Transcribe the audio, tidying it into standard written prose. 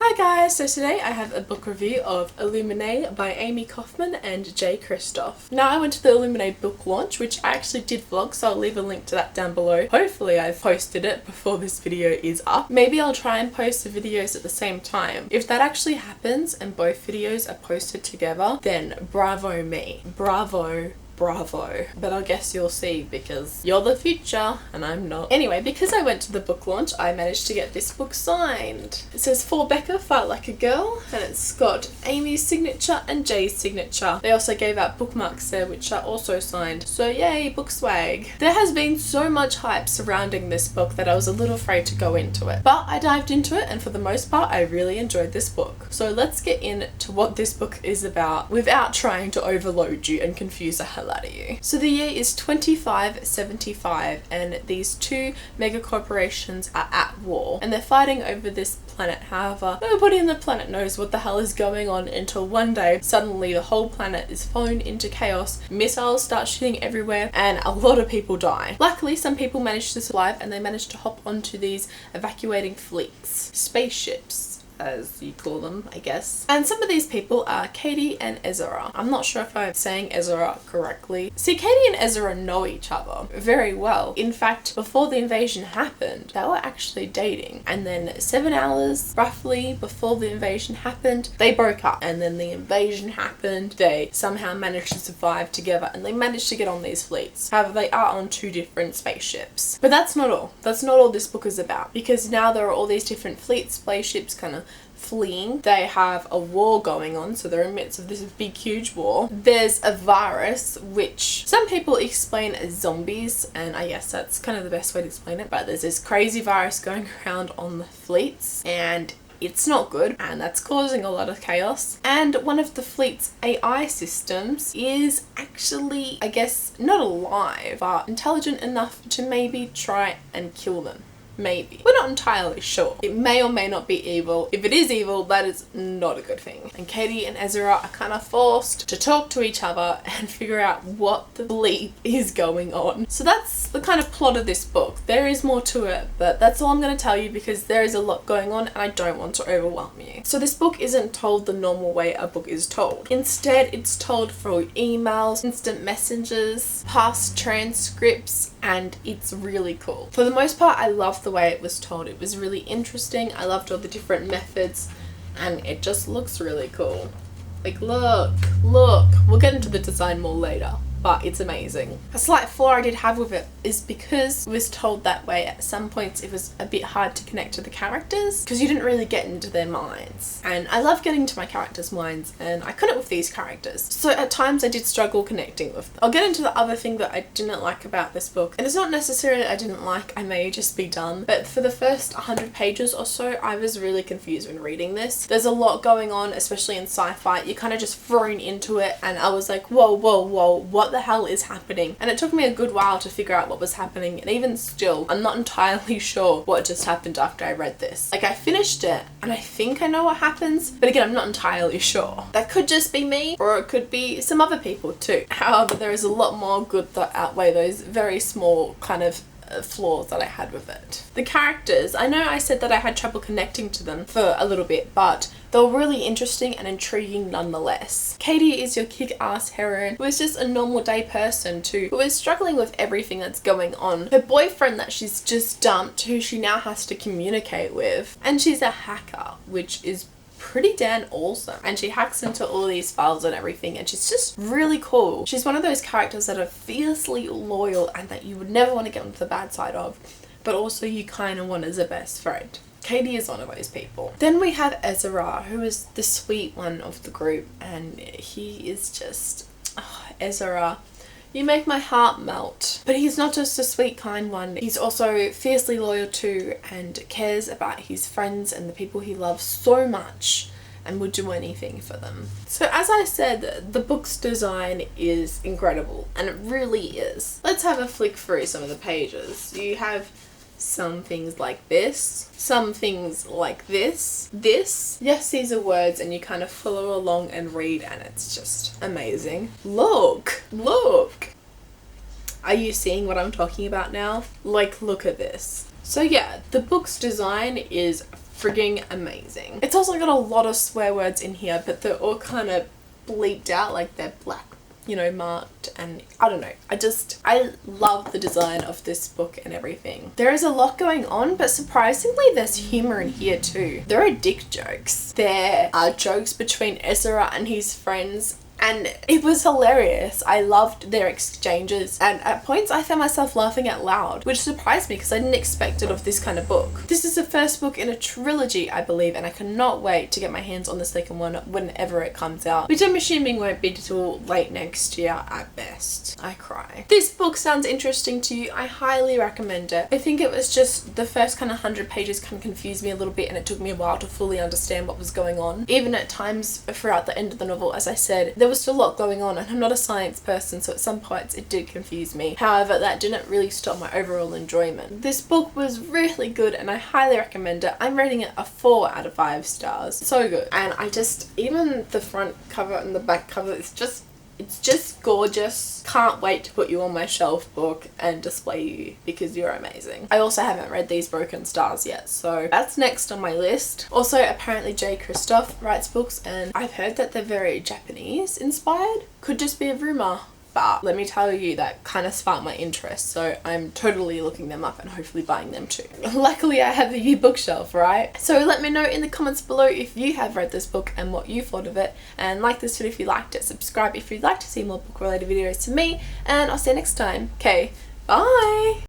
Hi guys, so today I have a book review of Illuminae by Amie Kaufman and Kristoff. Now I went to the Illuminae book launch, which I actually did vlog, so I'll leave a link to that down below. Hopefully I've posted it before this video is up. Maybe I'll try and post the videos at the same time. If that actually happens and both videos are posted together, then bravo me. Bravo. But I guess you'll see because you're the future and I'm not. Anyway, because I went to the book launch, I managed to get this book signed. It says For Becca, Fight Like a Girl, and it's got Amy's signature and Jay's signature. They also gave out bookmarks there which are also signed. So yay, book swag. There has been so much hype surrounding this book that I was a little afraid to go into it. But I dived into it and for the most part I really enjoyed this book. So let's get into what this book is about without trying to overload you and confuse the hell out of you. So the year is 2575 and these two mega corporations are at war and they're fighting over this planet. However, nobody on the planet knows what the hell is going on until one day suddenly the whole planet is thrown into chaos, missiles start shooting everywhere and a lot of people die. Luckily some people managed to survive and they managed to hop onto these evacuating fleets, spaceships as you call them, I guess. And some of these people are Katie and Ezra. I'm not sure if I'm saying Ezra correctly. See, Katie and Ezra know each other very well. In fact, before the invasion happened, they were actually dating. And then 7 hours roughly before the invasion happened, they broke up. And then the invasion happened. They somehow managed to survive together and they managed to get on these fleets. However, they are on 2 different spaceships. But that's not all. That's not all this book is about. Because now there are all these different fleets, spaceships kind of fleeing. They have a war going on, so they're in the midst of this big huge war. There's a virus which some people explain as zombies, and I guess that's kind of the best way to explain it, but there's this crazy virus going around on the fleets and it's not good and that's causing a lot of chaos. And one of the fleet's AI systems is actually, I guess, not alive but intelligent enough to maybe try and kill them. Maybe. We're not entirely sure. It may or may not be evil. If it is evil, that is not a good thing. And Katie and Ezra are kind of forced to talk to each other and figure out what the bleep is going on. So that's the kind of plot of this book. There is more to it, but that's all I'm going to tell you because there is a lot going on and I don't want to overwhelm you. So this book isn't told the normal way a book is told. Instead, it's told through emails, instant messages, past transcripts, and it's really cool. For the most part, I love the way it was told. It was really interesting. I loved all the different methods and it just looks really cool. Like look, we'll get into the design more later, but it's amazing. A slight flaw I did have with it is because it was told that way, at some points it was a bit hard to connect to the characters because you didn't really get into their minds. And I love getting into my characters' minds and I couldn't with these characters. So at times I did struggle connecting with them. I'll get into the other thing that I didn't like about this book. And it's not necessarily I didn't like, I may just be dumb. But for the first 100 pages or so, I was really confused when reading this. There's a lot going on, especially in sci-fi. You're kind of just thrown into it and I was like, whoa, what the hell is happening? And it took me a good while to figure out what was happening, and even still I'm not entirely sure what just happened after I read this. Like I finished it and I think I know what happens, but again I'm not entirely sure. That could just be me or it could be some other people too. However, there is a lot more good that outweigh those very small kind of flaws that I had with it. The characters, I know I said that I had trouble connecting to them for a little bit, but they were really interesting and intriguing nonetheless. Katie is your kick-ass heroine who is just a normal day person too, who is struggling with everything that's going on. Her boyfriend that she's just dumped, who she now has to communicate with, and she's a hacker, which is pretty damn awesome, and she hacks into all these files and everything and she's just really cool. She's one of those characters that are fiercely loyal and that you would never want to get onto the bad side of, but also you kind of want as a best friend. Katie is one of those people. Then we have Ezra, who is the sweet one of the group, and he is just Ezra. You make my heart melt. But he's not just a sweet, kind one. He's also fiercely loyal to and cares about his friends and the people he loves so much and would do anything for them. So as I said, the book's design is incredible and it really is. Let's have a flick through some of the pages. You have some things like this, some things like this. Yes, these are words and you kind of follow along and read and it's just amazing. Look! Are you seeing what I'm talking about now? Like, look at this. So yeah, the book's design is frigging amazing. It's also got a lot of swear words in here, but they're all kind of bleeped out, like they're black, you know, marked, and I don't know. I love the design of this book and everything. There is a lot going on, but surprisingly there's humor in here too. There are dick jokes. There are jokes between Ezra and his friends, and it was hilarious. I loved their exchanges, and at points I found myself laughing out loud, which surprised me because I didn't expect it of this kind of book. This is the first book in a trilogy, I believe, and I cannot wait to get my hands on the second one whenever it comes out, which I'm assuming won't be till late next year at best. I cry. This book sounds interesting to you. I highly recommend it. I think it was just the first kind of 100 pages kind of confused me a little bit, and it took me a while to fully understand what was going on. Even at times throughout the end of the novel, as I said, there was still a lot going on, and I'm not a science person, so at some points it did confuse me. However, that didn't really stop my overall enjoyment. This book was really good and I highly recommend it. I'm rating it a 4 out of 5 stars. So good. And even the front cover and the back cover, it's just gorgeous. Can't wait to put you on my shelf book and display you because you're amazing. I also haven't read These Broken Stars yet, so that's next on my list. Also, apparently J. Kristoff writes books, and I've heard that they're very Japanese inspired. Could just be a rumor, but let me tell you, that kind of sparked my interest, so I'm totally looking them up and hopefully buying them too. Luckily I have a U bookshelf, right? So let me know in the comments below if you have read this book and what you thought of it, and like this video if you liked it, subscribe if you'd like to see more book related videos to me, and I'll see you next time. Okay, bye!